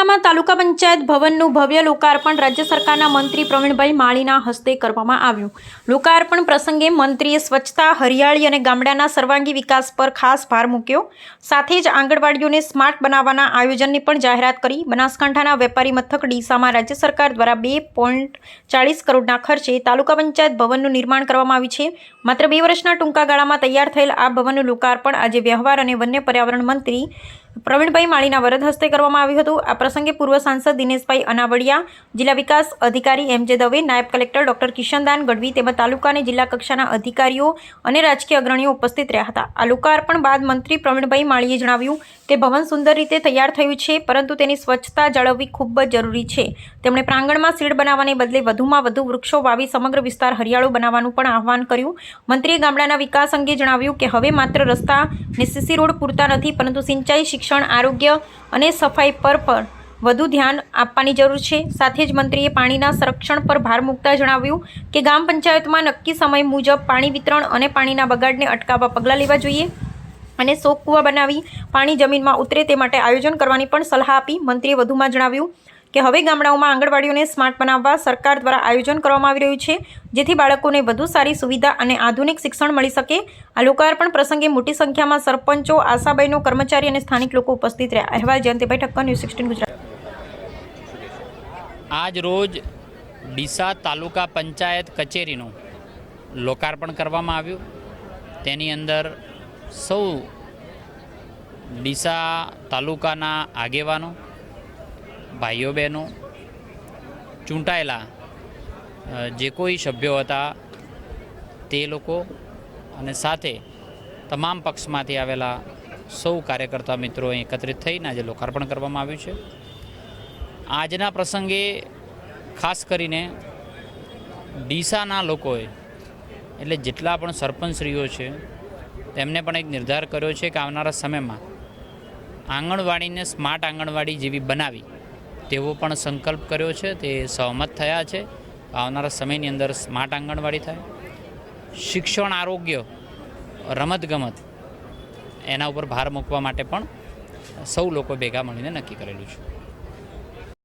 ગાંગડામાં તાલુકા પંચાયત ભવનનું ભવ્ય લોકાર્પણ રાજ્ય સરકારના મંત્રી પ્રવીણભાઈ માળીના હસ્તે કરવામાં આવ્યું। લોકાર્પણ પ્રસંગે મંત્રીએ સ્વચ્છતા, હરિયાળી અને ગામડાના સર્વાંગી વિકાસ પર ખાસ ભાર મૂક્યો। સાથે જ આંગણવાડીઓને સ્માર્ટ બનાવવાના આયોજનની પણ જાહેરાત કરી। બનાસકાંઠાના વેપારી મથક ડીસામાં રાજ્ય સરકાર દ્વારા 2.40 કરોડના ખર્ચે તાલુકા પંચાયત ભવનનું નિર્માણ કરવામાં આવ્યું છે। માત્ર 2 વર્ષના ટૂંકા ગાળામાં તૈયાર થયેલ આ ભવનનું લોકાર્પણ આજે વ્યવહાર અને વન્ય પર્યાવરણ મંત્રી પ્રવીણભાઈ માળીના વરદ હસ્તે કરવામાં આવ્યું હતું। આ પ્રસંગે પૂર્વ સાંસદ દિનેશભાઈ અનાવડિયા, જિલ્લા વિકાસ અધિકારી એમ.જે. દવે, નાયબ કલેક્ટર ડોક્ટર કિશનદાન ગઢવી તેમજ તાલુકા અને જિલ્લા કક્ષાના અધિકારીઓ અને રાજકીય અગ્રણીઓ ઉપસ્થિત રહ્યા હતા। આ લોકાર્પણ બાદ મંત્રી પ્રવીણભાઈ માળીએ જણાવ્યું કે ભવન સુંદર રીતે તૈયાર થયું છે, પરંતુ તેની સ્વચ્છતા જાળવવી ખૂબ જ જરૂરી છે। તેમણે પ્રાંગણમાં શેડ બનાવવાને બદલે વધુમાં વધુ વૃક્ષો વાવી સમગ્ર વિસ્તાર હરિયાળો બનાવવાનું પણ આહવાન કર્યું। મંત્રીએ ગામડાના વિકાસ અંગે જણાવ્યું કે હવે માત્ર રસ્તા અને સીસી રોડ પૂરતા નથી, પરંતુ સિંચાઈ, શિક્ષણ, આરોગ્ય અને સફાઈ પર પણ વધુ ધ્યાન આપવાની જરૂર છે। સાથે જ મંત્રીએ પાણીના સંરક્ષણ પર ભાર મૂકતા જણાવ્યું કે ગ્રામ પંચાયતમાં નક્કી સમય મુજબ પાણી વિતરણ અને પાણીના બગાડને અટકાવવા પગલાં લેવા જોઈએ અને શોક કૂવા બનાવી પાણી જમીનમાં ઉતરે તે માટે આયોજન કરવાની પણ સલાહ આપી। મંત્રીએ વધુમાં જણાવ્યું કે હવે ગામડાઓમાં આંગણવાડીઓને સ્માર્ટ બનાવવા સરકાર દ્વારા આયોજન કરવામાં આવી રહ્યું છે, જેથી બાળકોને વધુ સારી સુવિધા અને આધુનિક શિક્ષણ મળી શકે। આ લોકાર્પણ પ્રસંગે મોટી સંખ્યામાં સરપંચો, આશાબહેનો, કર્મચારી અને સ્થાનિક લોકો ઉપસ્થિત રહ્યા। અહેવાલ જયંતિભાઈ ઠક્કર, ન્યૂઝ 16 ગુજરાત। આજ રોજ ડીસા તાલુકા પંચાયત કચેરીનું લોકાર્પણ કરવામાં આવ્યું। તેની અંદર સૌ ડીસા તાલુકાના આગેવાનો, ભાઈઓ બહેનો, ચૂંટાયેલા જે કોઈ સભ્યો હતા તે લોકો અને સાથે તમામ પક્ષમાંથી આવેલા સૌ કાર્યકર્તા મિત્રો અહીં એકત્રિત થઈને આજે લોકાર્પણ કરવામાં આવ્યું છે। આજના પ્રસંગે ખાસ કરીને ડીસાના લોકોએ એટલે જેટલા પણ સરપંચશ્રીઓ છે તેમને પણ એક નિર્ધાર કર્યો છે કે આવનારા સમયમાં આંગણવાડીને સ્માર્ટ આંગણવાડી જેવી બનાવી તેવો પણ સંકલ્પ કર્યો છે। તે સહમત થયા છે। આવનારા સમયની અંદર સ્માર્ટ આંગણવાડી થાય। શિક્ષણ, આરોગ્ય, રમતગમત એના ઉપર ભાર મૂકવા માટે પણ સૌ લોકો ભેગા મળીને નક્કી કરેલું છે।